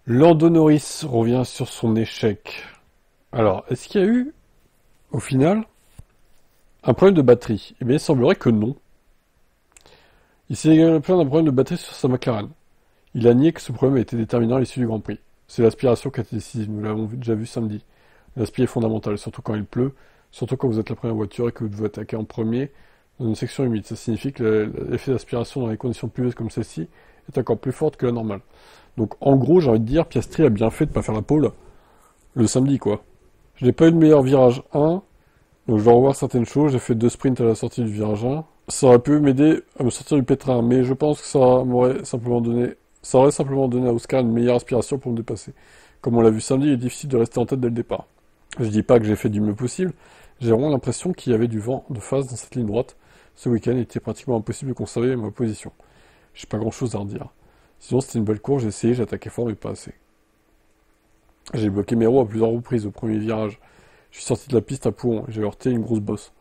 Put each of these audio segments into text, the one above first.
Lando Norris revient sur son échec. Alors, est-ce qu'il y a eu, au final, un problème de batterie? Eh bien, il semblerait que non. Il s'est également plaint d'un problème de batterie sur sa McLaren. Il a nié que ce problème ait été déterminant à l'issue du Grand Prix. C'est l'aspiration qui a été décisive, nous l'avons déjà vu samedi. L'aspiration est fondamentale, surtout quand il pleut, surtout quand vous êtes la première voiture et que vous devez attaquer en premier dans une section humide. Ça signifie que l'effet d'aspiration dans les conditions pluvieuses comme celle-ci est encore plus forte que la normale. Donc en gros, j'ai envie de dire, Piastri a bien fait de pas faire la pole le samedi, quoi. Je n'ai pas eu le meilleur virage 1, donc je dois revoir certaines choses. J'ai fait 2 sprints à la sortie du virage 1. Ça aurait pu m'aider à me sortir du pétrin, mais je pense que ça aurait simplement donné à Oscar une meilleure aspiration pour me dépasser. Comme on l'a vu samedi, il est difficile de rester en tête dès le départ. Je dis pas que j'ai fait du mieux possible, j'ai vraiment l'impression qu'il y avait du vent de face dans cette ligne droite. Ce week-end, il était pratiquement impossible de conserver ma position. J'ai pas grand chose à redire. Sinon, c'était une belle course, j'ai essayé, j'ai attaqué fort, mais pas assez. J'ai bloqué mes roues à plusieurs reprises au premier virage. Je suis sorti de la piste à Pouhon, j'ai heurté une grosse bosse.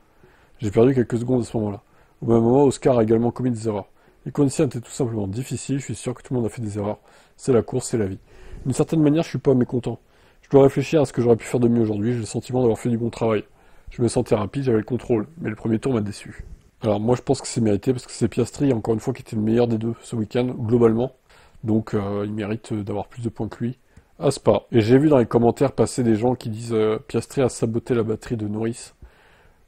J'ai perdu quelques secondes à ce moment-là. Au même moment, Oscar a également commis des erreurs. Les conditions étaient tout simplement difficiles, je suis sûr que tout le monde a fait des erreurs. C'est la course, c'est la vie. D'une certaine manière, je suis pas mécontent. Je dois réfléchir à ce que j'aurais pu faire de mieux aujourd'hui, j'ai le sentiment d'avoir fait du bon travail. Je me sentais rapide, j'avais le contrôle, mais le premier tour m'a déçu. Alors moi je pense que c'est mérité parce que c'est Piastri, encore une fois, qui était le meilleur des deux ce week-end, globalement. Donc il mérite d'avoir plus de points que lui à Spa. Et j'ai vu dans les commentaires passer des gens qui disent Piastri a saboté la batterie de Norris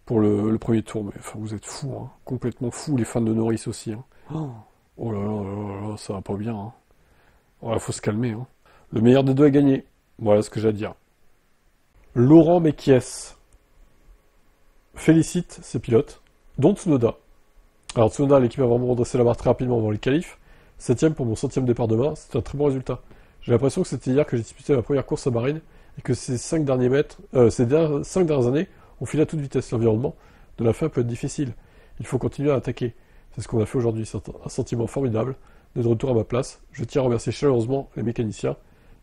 pour le premier tour. Mais enfin vous êtes fous, hein. Complètement fous les fans de Norris aussi. Hein. Oh là là là là, ça va pas bien. Hein. Ouais, faut se calmer. Hein. Le meilleur des deux a gagné. Voilà ce que j'ai à dire. Laurent Mekies félicite ses pilotes, dont Tsunoda. Alors Tsunoda, l'équipe a vraiment redressé la barre très rapidement avant les qualifs. 7ème pour mon 100ème départ demain, c'est un très bon résultat. J'ai l'impression que c'était hier que j'ai disputé ma première course à Bahreïn et que ces 5 dernières années ont filé à toute vitesse. L'environnement de la fin peut être difficile. Il faut continuer à attaquer. C'est ce qu'on a fait aujourd'hui. C'est un sentiment formidable d'être de retour à ma place. Je tiens à remercier chaleureusement les mécaniciens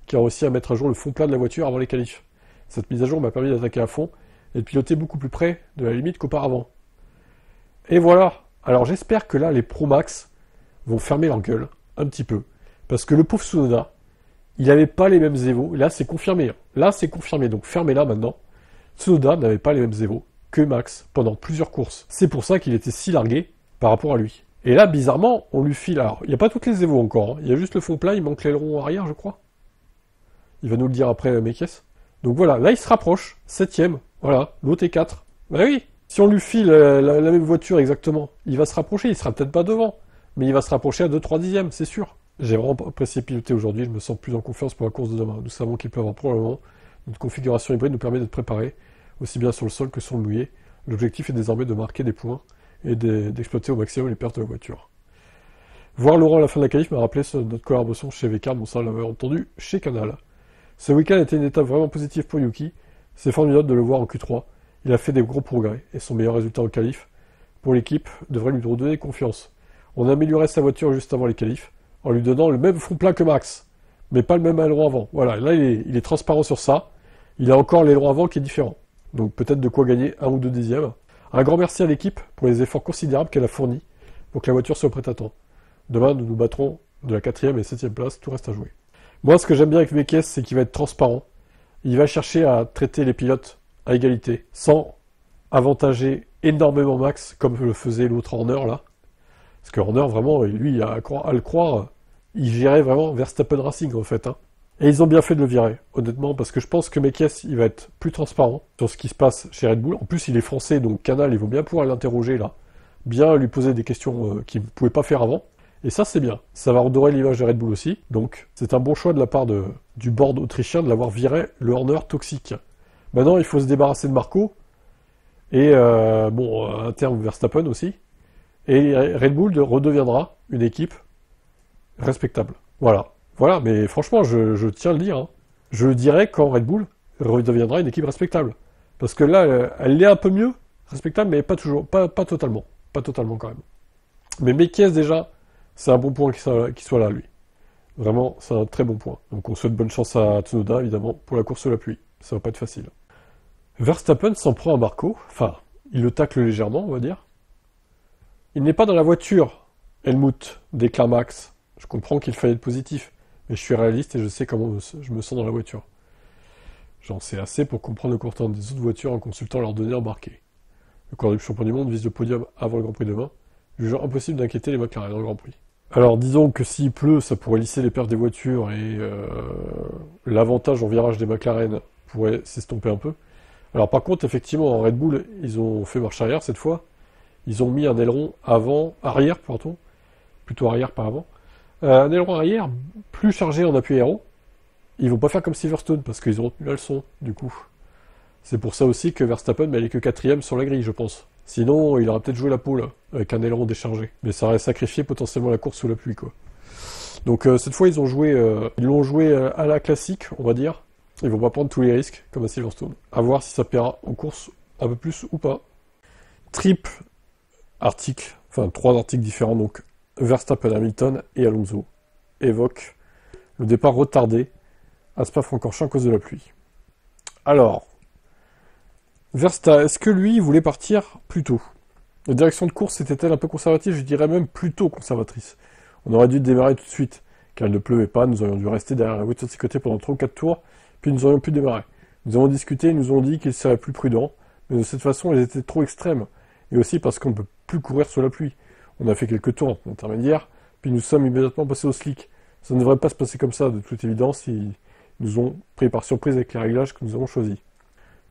qui ont réussi à mettre à jour le fond plat de la voiture avant les qualifs. Cette mise à jour m'a permis d'attaquer à fond et de piloter beaucoup plus près de la limite qu'auparavant. Et voilà. Alors j'espère que là, les Pro Max vont fermer leur gueule un petit peu. Parce que le pauvre Tsunoda, il n'avait pas les mêmes évos. Là, c'est confirmé. Là, c'est confirmé. Donc fermez-la maintenant. Tsunoda n'avait pas les mêmes évos que Max pendant plusieurs courses. C'est pour ça qu'il était si largué par rapport à lui. Et là, bizarrement, on lui file... Alors, il n'y a pas toutes les évos encore. Hein. Il y a juste le fond plat, il manque l'aileron arrière, je crois. Il va nous le dire après, Mekies. Donc voilà, là, il se rapproche. 7ème. Voilà, l'autre est 4. Bah oui, si on lui file la même voiture exactement, il va se rapprocher. Il sera peut-être pas devant, mais il va se rapprocher à 2-3 dixièmes, c'est sûr. J'ai vraiment apprécié piloter aujourd'hui, je me sens plus en confiance pour la course de demain. Nous savons qu'il peut y avoir probablement notre configuration hybride nous permet d'être préparés, aussi bien sur le sol que sur le mouillé. L'objectif est désormais de marquer des points et d'exploiter au maximum les pertes de la voiture. Voir Laurent à la fin de la qualif m'a rappelé notre collaboration chez VK, bon ça on l'avait entendu chez Canal. Ce week-end a été une étape vraiment positive pour Yuki. C'est formidable de le voir en Q3. Il a fait des gros progrès et son meilleur résultat en qualif pour l'équipe devrait lui redonner confiance. On a amélioré sa voiture juste avant les qualifs en lui donnant le même fond plat que Max, mais pas le même aileron avant. Voilà, là il est transparent sur ça. Il a encore l'aileron avant qui est différent. Donc peut-être de quoi gagner 1 ou 2 dixièmes. Un grand merci à l'équipe pour les efforts considérables qu'elle a fournis pour que la voiture soit prête à temps. Demain, nous nous battrons de la 4ème et 7ème place, tout reste à jouer. Moi, ce que j'aime bien avec Mekies, c'est qu'il va être transparent. Il va chercher à traiter les pilotes à égalité, sans avantager énormément Max, comme le faisait l'autre Horner, là. Parce que Horner, vraiment, lui, à le croire, il gérait vraiment Verstappen Racing, en fait. Hein. Et ils ont bien fait de le virer, honnêtement, parce que je pense que Mekies, il va être plus transparent sur ce qui se passe chez Red Bull. En plus, il est français, donc Canal, ils vont bien pouvoir l'interroger, là. Bien lui poser des questions qu'il ne pouvait pas faire avant. Et ça, c'est bien. Ça va redorer l'image de Red Bull aussi. Donc, c'est un bon choix de la part du board autrichien de l'avoir viré, le Horner toxique. Maintenant, il faut se débarrasser de Marco. Et, à terme, Verstappen aussi. Et Red Bull redeviendra une équipe respectable. Voilà. Voilà, mais franchement, je tiens à le dire. Hein. Je le dirai quand Red Bull redeviendra une équipe respectable. Parce que là, elle l'est un peu mieux, respectable, mais pas toujours, pas totalement. Pas totalement quand même. Mais Mekies, déjà, c'est un bon point qu'il soit là, lui. Vraiment, c'est un très bon point. Donc on souhaite bonne chance à Tsunoda, évidemment, pour la course sous la pluie. Ça va pas être facile. Verstappen s'en prend à Marco. Enfin, il le tacle légèrement, on va dire. Il n'est pas dans la voiture, Helmut, déclare Max. Je comprends qu'il fallait être positif. mais je suis réaliste et je sais comment je me sens dans la voiture. J'en sais assez pour comprendre le court terme des autres voitures en consultant leurs données embarquées. Le quadruple champion du monde vise le podium avant le Grand Prix demain, jugeant impossible d'inquiéter les McLaren dans le Grand Prix. Alors disons que s'il pleut, ça pourrait lisser les perfs des voitures et l'avantage en virage des McLaren pourrait s'estomper un peu. Alors par contre, effectivement, en Red Bull, ils ont fait marche arrière cette fois. Ils ont mis un aileron arrière, pardon, plutôt arrière pas avant. Un aileron arrière plus chargé en appui aéro. Ils vont pas faire comme Silverstone parce qu'ils ont retenu la leçon, du coup. C'est pour ça aussi que Verstappen n'est que 4ème sur la grille, je pense. Sinon, il aurait peut-être joué la pole avec un aileron déchargé. Mais ça aurait sacrifié potentiellement la course sous la pluie, quoi. Donc cette fois, ils l'ont joué à la classique, on va dire. Ils vont pas prendre tous les risques, comme à Silverstone. À voir si ça paiera en course un peu plus ou pas. Triple article, enfin 3 articles différents, donc Verstappen, Hamilton et Alonso évoquent le départ retardé à Spa-Francorchamps à cause de la pluie. Alors, Verstappen, est-ce que lui voulait partir plus tôt? La direction de course était-elle un peu conservative? Je dirais même plutôt conservatrice. On aurait dû démarrer tout de suite, car il ne pleuvait pas, nous aurions dû rester derrière la voiture de sécurité pendant 3 ou 4 tours, puis nous aurions pu démarrer. Nous avons discuté, ils nous ont dit qu'il serait plus prudent, mais de cette façon, ils étaient trop extrêmes, et aussi parce qu'on ne peut plus courir sous la pluie. On a fait quelques tours intermédiaires, puis nous sommes immédiatement passés au slick. Ça ne devrait pas se passer comme ça, de toute évidence, ils nous ont pris par surprise avec les réglages que nous avons choisis.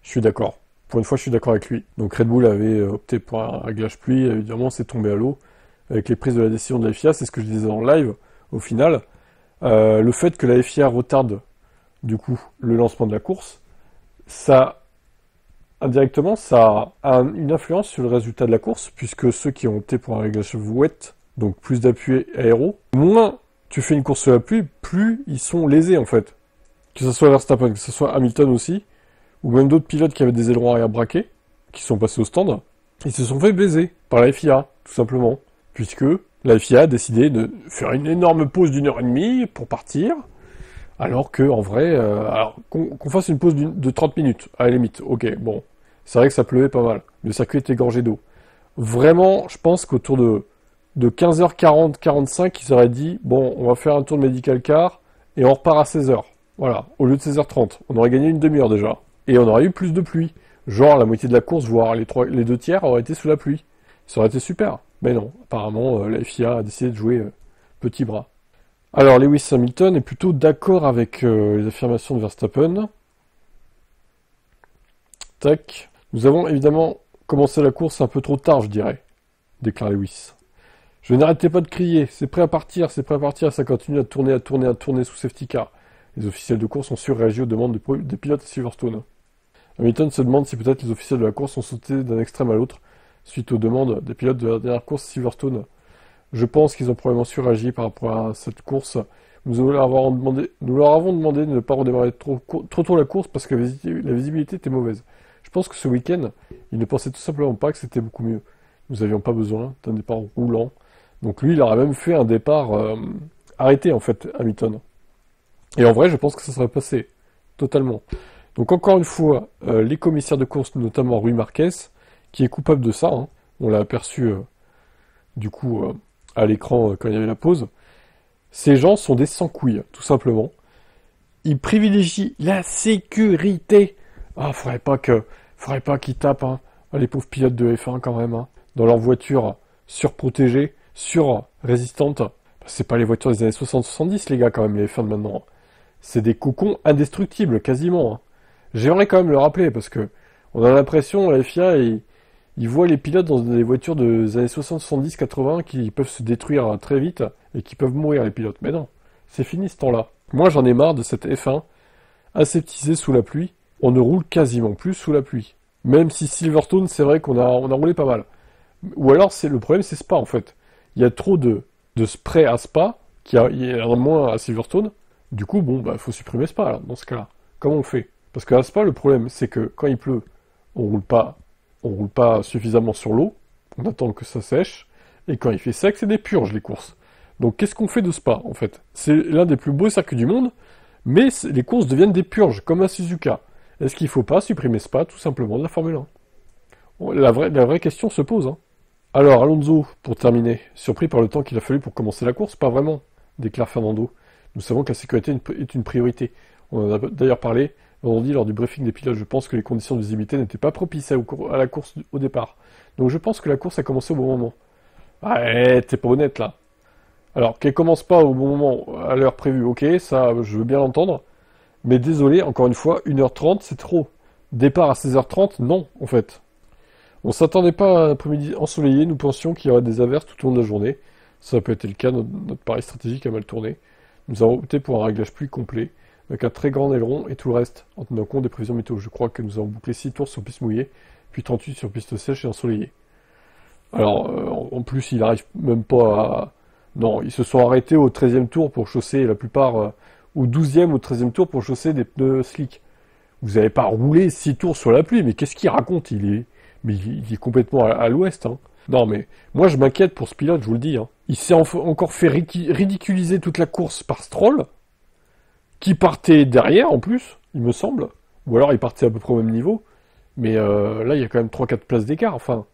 Je suis d'accord. Pour une fois, je suis d'accord avec lui. Donc Red Bull avait opté pour un réglage pluie, évidemment, c'est tombé à l'eau. Avec les prises de la décision de la FIA, c'est ce que je disais en live, au final. Le fait que la FIA retarde, du coup, le lancement de la course, indirectement, ça a une influence sur le résultat de la course, puisque ceux qui ont opté pour un réglage wet, donc plus d'appui aéro, moins tu fais une course sous la pluie, plus ils sont lésés, en fait. Que ce soit Verstappen, que ce soit Hamilton aussi, ou même d'autres pilotes qui avaient des ailerons arrière braqués, qui sont passés au stand, ils se sont fait baiser par la FIA, tout simplement, puisque la FIA a décidé de faire une énorme pause d'1h30 pour partir, alors que en vrai, qu'on fasse une pause de 30 minutes, à la limite, ok, bon, c'est vrai que ça pleuvait pas mal, le circuit était gorgé d'eau. Vraiment, je pense qu'autour de 15h40, 45, ils auraient dit, bon, on va faire un tour de medical car, et on repart à 16h. Voilà, au lieu de 16h30. On aurait gagné une demi-heure déjà. Et on aurait eu plus de pluie. Genre la moitié de la course, voire les 2 tiers, auraient été sous la pluie. Ça aurait été super. Mais non, apparemment, la FIA a décidé de jouer petit bras. Alors, Lewis Hamilton est plutôt d'accord avec les affirmations de Verstappen. Tac. Nous avons évidemment commencé la course un peu trop tard, je dirais, déclare Lewis. Je n'arrêtais pas de crier, c'est prêt à partir, ça continue à tourner sous safety car. Les officiels de course ont surréagi aux demandes des pilotes à Silverstone. Hamilton se demande si peut-être les officiels de la course ont sauté d'un extrême à l'autre suite aux demandes des pilotes de la dernière course à Silverstone. Je pense qu'ils ont probablement surréagi par rapport à cette course. Nous leur avons demandé de ne pas redémarrer trop tôt la course parce que la visibilité était mauvaise. Je pense que ce week-end, ils ne pensaient tout simplement pas que c'était beaucoup mieux. Nous n'avions pas besoin d'un départ roulant. Donc lui, il aurait même fait un départ arrêté, en fait, Hamilton. Et en vrai, je pense que ça serait passé. Totalement. Donc encore une fois, les commissaires de course, notamment Rui Marquez, qui est coupable de ça, hein. On l'a aperçu, du coup, à l'écran quand il y avait la pause. Ces gens sont des sans-couilles, tout simplement. Ils privilégient la sécurité. Ah, faudrait pas qu'ils tapent, hein, les pauvres pilotes de F1 quand même, hein, dans leur voiture surprotégée, surrésistante. C'est pas les voitures des années 60-70, les gars, quand même, les F1 de maintenant. C'est des cocons indestructibles, quasiment. Hein. J'aimerais quand même le rappeler, parce que on a l'impression, la FIA, ils voient les pilotes dans des voitures des années 60, 70, 80 qui peuvent se détruire très vite et qui peuvent mourir, les pilotes. Mais non, c'est fini ce temps-là. Moi, j'en ai marre de cette F1 aseptisée sous la pluie. On ne roule quasiment plus sous la pluie. Même si Silverstone, c'est vrai qu'on a roulé pas mal. Ou alors, le problème, c'est Spa, en fait. Il y a trop de spray à Spa, il y en a moins à Silverstone. Du coup, bon, bah, faut supprimer Spa, alors, dans ce cas-là. Comment on fait? Parce qu'à Spa, le problème, c'est que quand il pleut, on roule pas suffisamment sur l'eau, on attend que ça sèche, et quand il fait sec, c'est des purges, les courses. Donc, qu'est-ce qu'on fait de Spa, en fait? C'est l'un des plus beaux circuits du monde, mais les courses deviennent des purges, comme à Suzuka. Est-ce qu'il faut pas supprimer Spa, tout simplement, de la Formule 1? La vraie question se pose, hein. Alors, Alonso, pour terminer, surpris par le temps qu'il a fallu pour commencer la course? Pas vraiment, déclare Fernando. Nous savons que la sécurité est une priorité. On en a d'ailleurs parlé vendredi lors du briefing des pilotes. Je pense que les conditions de visibilité n'étaient pas propices à la course au départ. Donc je pense que la course a commencé au bon moment. Ouais, t'es pas honnête là. Alors, qu'elle commence pas au bon moment, à l'heure prévue, ok, ça, je veux bien l'entendre. Mais désolé, encore une fois, 1h30, c'est trop. Départ à 16h30, non, en fait. On s'attendait pas à un après-midi ensoleillé, nous pensions qu'il y aurait des averses tout au long de la journée. Ça n'a pas été le cas, notre pari stratégique a mal tourné. Nous avons opté pour un réglage pluie complet, avec un très grand aileron et tout le reste, en tenant compte des prévisions météo. Je crois que nous avons bouclé 6 tours sur piste mouillée, puis 38 sur piste sèche et ensoleillée. Alors, en plus, il arrive même pas à... Non, ils se sont arrêtés au 13e tour pour chausser la plupart, au 12e ou 13e tour pour chausser des pneus slick. Vous n'avez pas roulé 6 tours sur la pluie, mais qu'est-ce qu'il raconte? Mais il est complètement à l'ouest, hein. Non, mais moi je m'inquiète pour ce pilote, je vous le dis, hein. Il s'est encore fait ridiculiser toute la course par Stroll, qui partait derrière en plus, il me semble. Ou alors il partait à peu près au même niveau. Mais là, il y a quand même 3-4 places d'écart, enfin.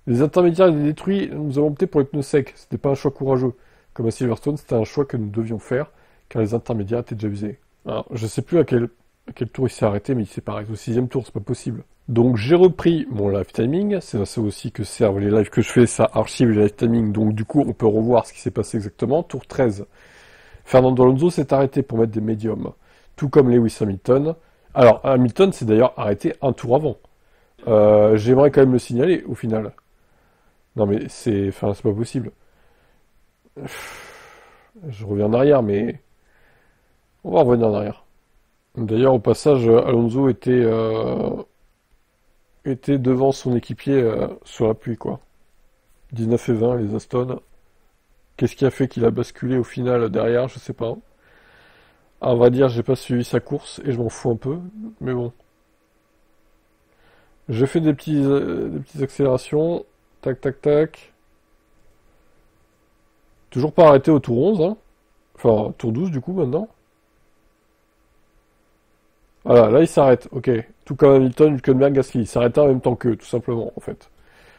Les intermédiaires étaient détruits, nous avons opté pour les pneus secs. C'était pas un choix courageux. Comme à Silverstone, c'était un choix que nous devions faire, car les intermédiaires étaient déjà usés. Alors, je sais plus à quel tour il s'est arrêté, mais il s'est pas arrêté au 6e tour, c'est pas possible. Donc j'ai repris mon live timing, c'est à ça aussi que servent les lives que je fais, ça archive les live timing, donc du coup on peut revoir ce qui s'est passé exactement. Tour 13, Fernando Alonso s'est arrêté pour mettre des médiums, tout comme Lewis Hamilton. Alors Hamilton s'est d'ailleurs arrêté un tour avant. J'aimerais quand même le signaler au final. Non mais c'est pas possible. Je reviens en arrière, mais on va revenir en arrière. D'ailleurs, au passage, Alonso était devant son équipier sur la pluie, quoi. 19 et 20, les Aston. Qu'est-ce qui a fait qu'il a basculé au final derrière? Je sais pas. Ah, on va dire, j'ai pas suivi sa course et je m'en fous un peu, mais bon. Je fais des petites accélérations. Tac, tac, tac. Toujours pas arrêté au tour 11, hein. Enfin, tour 12 du coup maintenant. Voilà, là il s'arrête, ok. Tout comme Hamilton, Hülkenberg, Gasly. Il s'arrêtait en même temps qu'eux, tout simplement, en fait.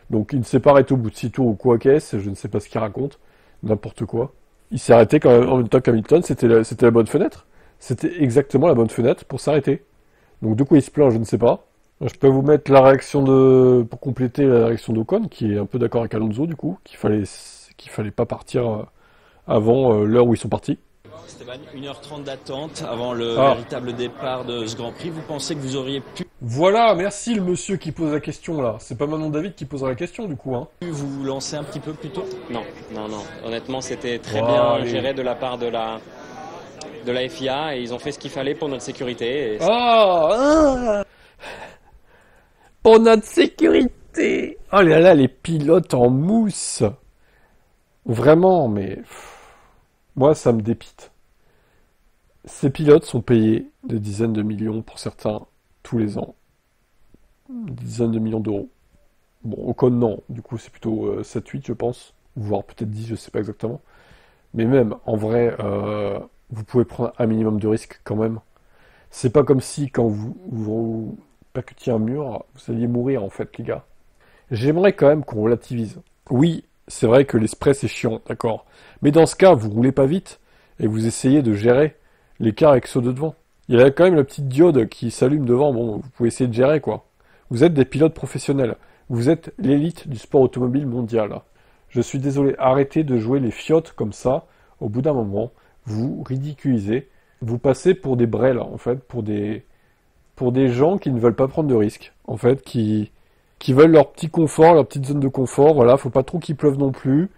Donc il ne s'est pas arrêté au bout de 6 tours ou quoi qu'est-ce, je ne sais pas ce qu'il raconte. N'importe quoi. Il s'est arrêté quand même en même temps qu'Hamilton, c'était la bonne fenêtre. C'était exactement la bonne fenêtre pour s'arrêter. Donc de quoi il se plaint, je ne sais pas. Je peux vous mettre la réaction pour compléter la réaction d'Ocon, qui est un peu d'accord avec Alonso, du coup, qu'il fallait pas partir avant l'heure où ils sont partis. Esteban, 1h30 d'attente avant le véritable départ de ce Grand Prix. Vous pensez que vous auriez pu... Voilà, merci le monsieur qui pose la question là. C'est pas Manon David qui posera la question du coup, hein. Vous lancer un petit peu plus tôt? Non. Honnêtement, c'était très bien géré de la part de la FIA et ils ont fait ce qu'il fallait pour notre sécurité. Pour notre sécurité. Oh là là, les pilotes en mousse. Vraiment, mais... Moi, ça me dépite. Ces pilotes sont payés des dizaines de millions, pour certains, tous les ans. Des dizaines de millions d'euros. Bon, Ocon, non. Du coup, c'est plutôt 7-8, je pense. Voire peut-être 10, je sais pas exactement. Mais même, en vrai, vous pouvez prendre un minimum de risque quand même. C'est pas comme si, quand vous percutiez un mur, vous alliez mourir, en fait, les gars. J'aimerais quand même qu'on relativise. Oui, c'est vrai que l'express c'est chiant, d'accord. Mais dans ce cas, vous roulez pas vite et vous essayez de gérer l'écart avec ceux de devant. Il y a quand même la petite diode qui s'allume devant, bon, vous pouvez essayer de gérer, quoi. Vous êtes des pilotes professionnels. Vous êtes l'élite du sport automobile mondial. Je suis désolé, arrêtez de jouer les fiottes comme ça. Au bout d'un moment, vous ridiculisez. Vous passez pour des brels, en fait, pour des gens qui ne veulent pas prendre de risques, en fait, qui veulent leur petit confort, leur petite zone de confort, voilà, faut pas trop qu'il pleuve non plus,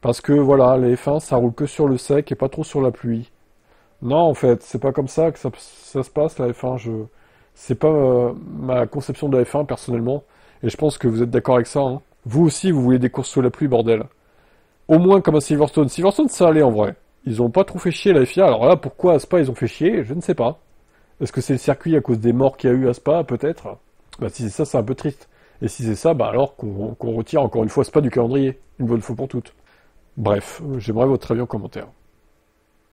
parce que voilà, les F1 ça roule que sur le sec et pas trop sur la pluie. Non, en fait, c'est pas comme ça que ça se passe la F1, c'est pas ma conception de la F1 personnellement, et je pense que vous êtes d'accord avec ça, hein. Vous aussi, vous voulez des courses sous la pluie, bordel. Au moins comme à Silverstone. Silverstone, ça allait en vrai. Ils ont pas trop fait chier la FIA, alors là, pourquoi à Spa ils ont fait chier, je ne sais pas. Est-ce que c'est le circuit à cause des morts qu'il y a eu à Spa, peut-être? Bah si c'est ça, c'est un peu triste. Et si c'est ça, bah alors qu'on retire encore une fois Spa du calendrier, une bonne fois pour toutes. Bref, j'aimerais votre avis en commentaire.